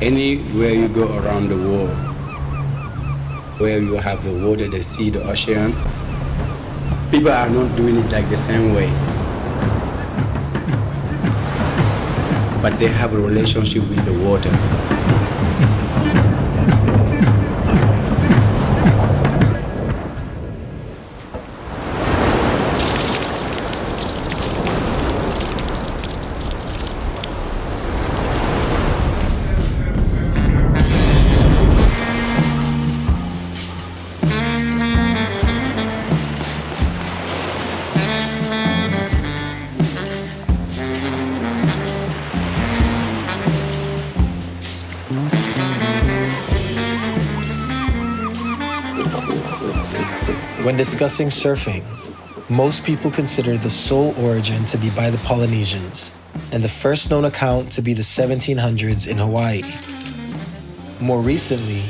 Anywhere you go around the world, where you have the water, the sea, the ocean, people are not doing it like the same way. But they have a relationship with the water. When discussing surfing, most people consider the sole origin to be by the Polynesians, and the first known account to be the 1700s in Hawaii. More recently,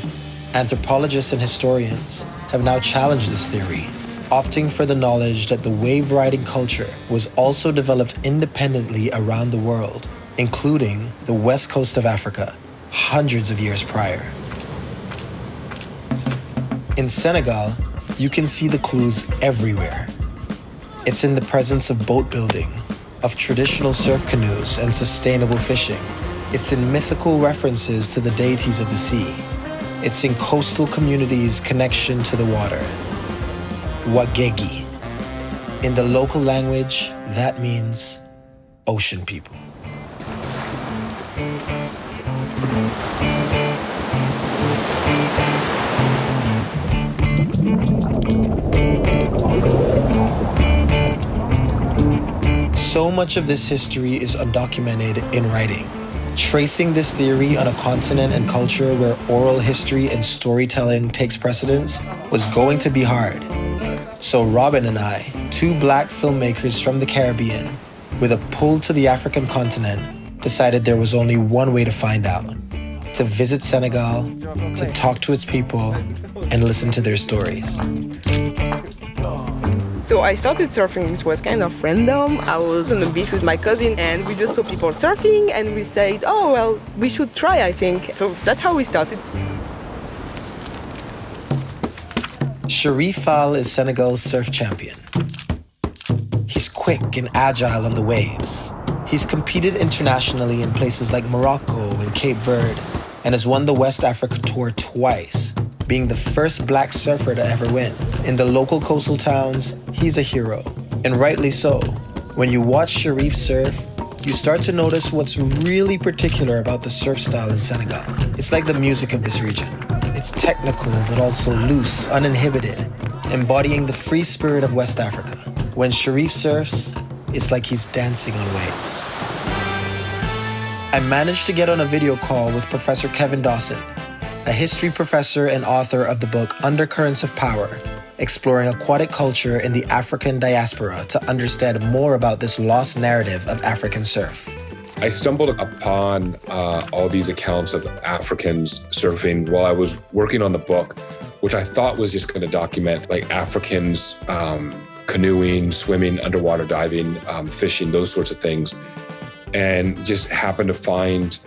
anthropologists and historians have now challenged this theory, opting for the knowledge that the wave riding culture was also developed independently around the world, including the west coast of Africa, hundreds of years prior. In Senegal, you can see the clues everywhere. It's in the presence of boat building, of traditional surf canoes and sustainable fishing. It's in mythical references to the deities of the sea. It's in coastal communities' connection to the water. Wa Guejj Gui. In the local language, that means ocean people. So much of this history is undocumented in writing. Tracing this theory on a continent and culture where oral history and storytelling takes precedence was going to be hard. So Robin and I, two black filmmakers from the Caribbean, with a pull to the African continent, decided there was only one way to find out: to visit Senegal, to talk to its people, and listen to their stories. So I started surfing, which was kind of random. I was on the beach with my cousin and we just saw people surfing and we said, oh, well, we should try, I think. So that's how we started. Sharif Fall is Senegal's surf champion. He's quick and agile on the waves. He's competed internationally in places like Morocco and Cape Verde and has won the West Africa Tour twice, being the first black surfer to ever win. In the local coastal towns, he's a hero, and rightly so. When you watch Sharif surf, you start to notice what's really particular about the surf style in Senegal. It's like the music of this region. It's technical, but also loose, uninhibited, embodying the free spirit of West Africa. When Sharif surfs, it's like he's dancing on waves. I managed to get on a video call with Professor Kevin Dawson, a history professor and author of the book Undercurrents of Power, exploring aquatic culture in the African diaspora to understand more about this lost narrative of African surf. I stumbled upon all these accounts of Africans surfing while I was working on the book, which I thought was just going to document like Africans canoeing, swimming, underwater diving, fishing, those sorts of things. And just happened to find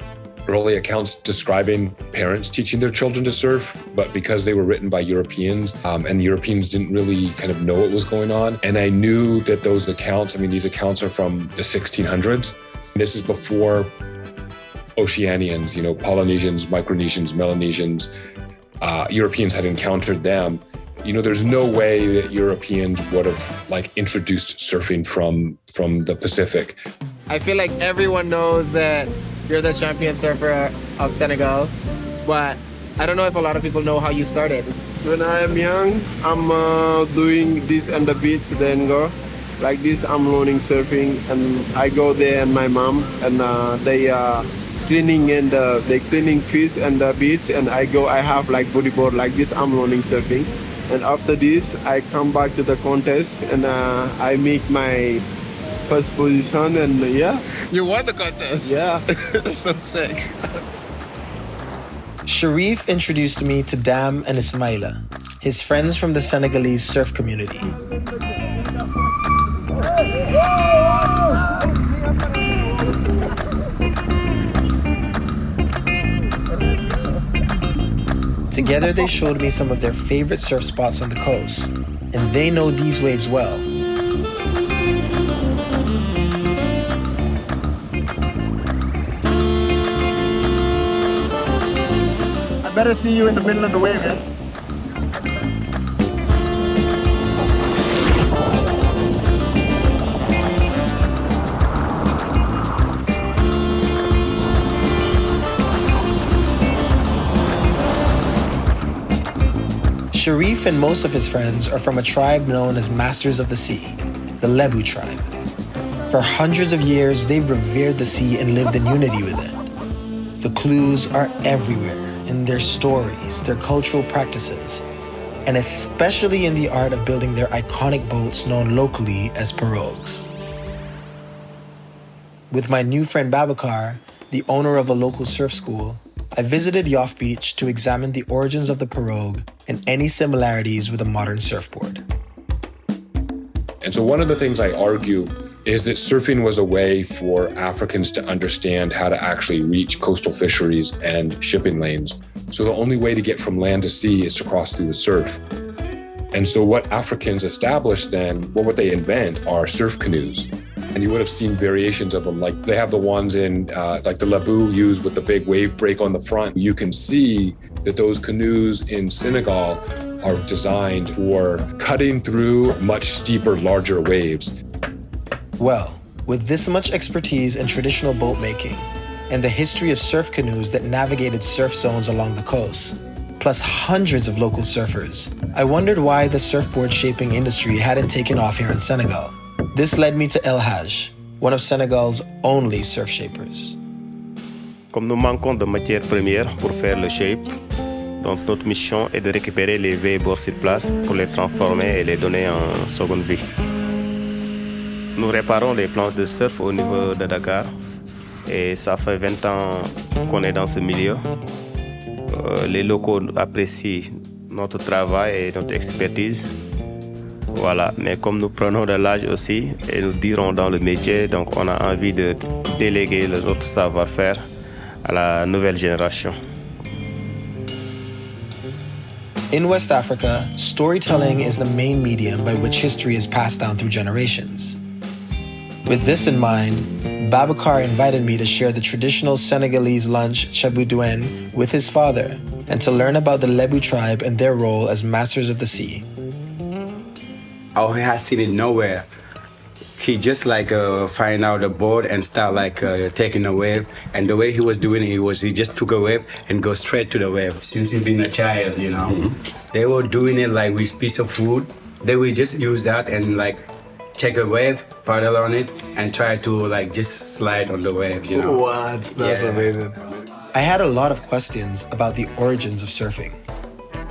early accounts describing parents teaching their children to surf, but because they were written by Europeans, and the Europeans didn't really kind of know what was going on. And I knew that those accounts, these accounts are from the 1600s. This is before Oceanians, Polynesians, Micronesians, Melanesians, Europeans had encountered them. There's no way that Europeans would have introduced surfing from the Pacific. I feel like everyone knows that you're the champion surfer of Senegal, but I don't know if a lot of people know how you started. When I am young, I'm doing this on the beach, then go. Like this, I'm learning surfing, and I go there and my mom, and they are cleaning and they cleaning fish and the beach, and I have bodyboard like this, I'm learning surfing. And after this, I come back to the contest and I make my first position, and yeah. You won the contest? Yeah. So sick. Sharif introduced me to Dam and Ismaila, his friends from the Senegalese surf community. Together, they showed me some of their favorite surf spots on the coast, and they know these waves well. I better see you in the middle of the wave, eh? Sharif and most of his friends are from a tribe known as Masters of the Sea, the Lebu tribe. For hundreds of years, they've revered the sea and lived in unity with it. The clues are everywhere in their stories, their cultural practices, and especially in the art of building their iconic boats known locally as pirogues. With my new friend Babakar, the owner of a local surf school, I visited Yoff Beach to examine the origins of the pirogue and any similarities with a modern surfboard. And so one of the things I argue is that surfing was a way for Africans to understand how to actually reach coastal fisheries and shipping lanes. So the only way to get from land to sea is to cross through the surf. And so what Africans established then, well, what they invent are surf canoes. And you would have seen variations of them, like they have the ones in, like the Lebu use with the big wave break on the front. You can see that those canoes in Senegal are designed for cutting through much steeper, larger waves. Well, with this much expertise in traditional boat making and the history of surf canoes that navigated surf zones along the coast, plus hundreds of local surfers, I wondered why the surfboard shaping industry hadn't taken off here in Senegal. This led me to El Hadj, one of Senegal's only surf shapers. Comme nous manquons de matières premières pour faire le shape, donc notre mission est de récupérer les vieilles boards sur place pour les transformer et les donner en seconde vie. Nous réparons les planches de surf au niveau de Dakar et ça fait 20 ans qu'on est dans ce milieu. Les locaux apprécient notre travail et notre expertise. Voilà, mais comme nous prenons de l'âge aussi et nous dirons dans le métier, donc on a envie de déléguer les autres savoir-faire à la nouvelle génération. In West Africa, storytelling is the main medium by which history is passed down through generations. With this in mind, Babakar invited me to share the traditional Senegalese lunch, chaboudouin, with his father and to learn about the Lebu tribe and their role as masters of the sea. Oh, he had seen it nowhere. He just find out the board and start taking a wave. And the way he was doing it he just took a wave and go straight to the wave. Since he's been a child, you know, they were doing it like with piece of wood. They would just use that and take a wave, paddle on it, and try to just slide on the wave, you know. What? That's amazing. I had a lot of questions about the origins of surfing.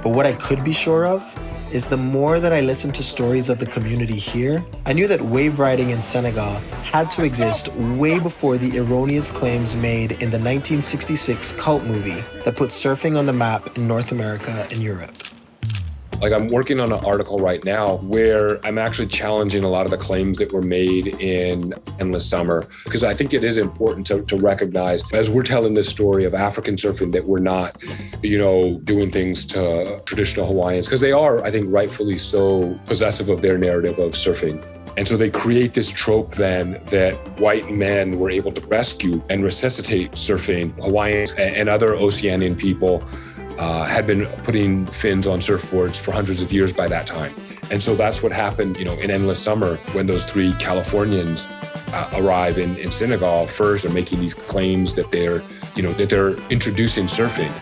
But what I could be sure of is the more that I listened to stories of the community here, I knew that wave riding in Senegal had to exist way before the erroneous claims made in the 1966 cult movie that put surfing on the map in North America and Europe. I'm working on an article right now where I'm actually challenging a lot of the claims that were made in Endless Summer, because I think it is important to recognize, as we're telling this story of African surfing, that we're not, doing things to traditional Hawaiians, because they are, I think, rightfully so possessive of their narrative of surfing. And so they create this trope then that white men were able to rescue and resuscitate surfing. Hawaiians and other Oceanian people had been putting fins on surfboards for hundreds of years by that time. And so that's what happened, in Endless Summer when those three Californians arrive in Senegal first, are making these claims that they're introducing surfing.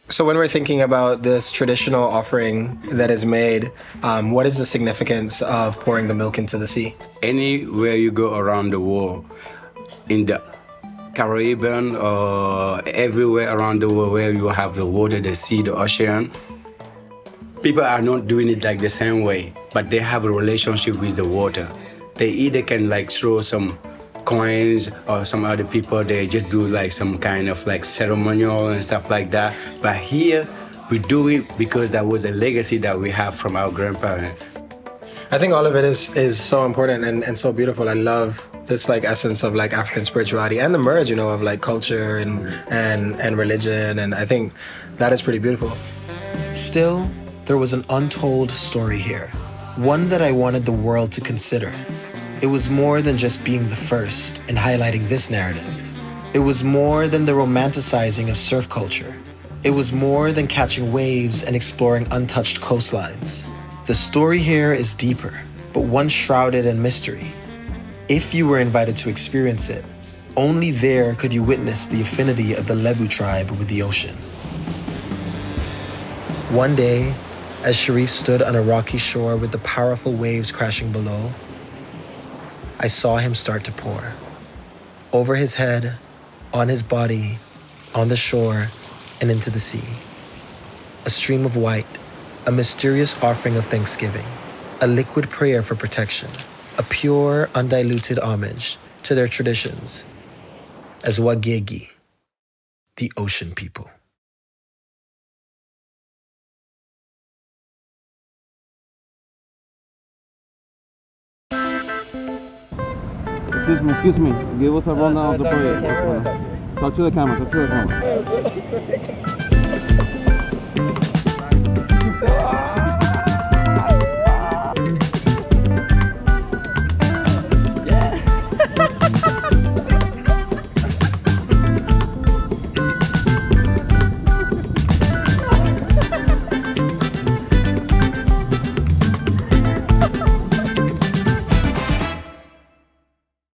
So when we're thinking about this traditional offering that is made, what is the significance of pouring the milk into the sea? Anywhere you go around the world, in the Caribbean or everywhere around the world where you have the water, the sea, the ocean, people are not doing it the same way, but they have a relationship with the water. They either can throw some coins, or some other people, they just do some kind of ceremonial and stuff like that. But here we do it because that was a legacy that we have from our grandparents. I think all of it is so important and so beautiful. I love this like essence of like African spirituality and the merge, you know, of like culture and religion, and I think that is pretty beautiful. Still, there was an untold story here, one that I wanted the world to consider. It was more than just being the first and highlighting this narrative. It was more than the romanticizing of surf culture. It was more than catching waves and exploring untouched coastlines. The story here is deeper, but one shrouded in mystery. If you were invited to experience it, only there could you witness the affinity of the Lebu tribe with the ocean. One day, as Sharif stood on a rocky shore with the powerful waves crashing below, I saw him start to pour. Over his head, on his body, on the shore, and into the sea. A stream of white, a mysterious offering of thanksgiving, a liquid prayer for protection, a pure, undiluted homage to their traditions as Wa Guejj Gui, the ocean people. Excuse me. Give us a rundown of the parade. Talk to the camera.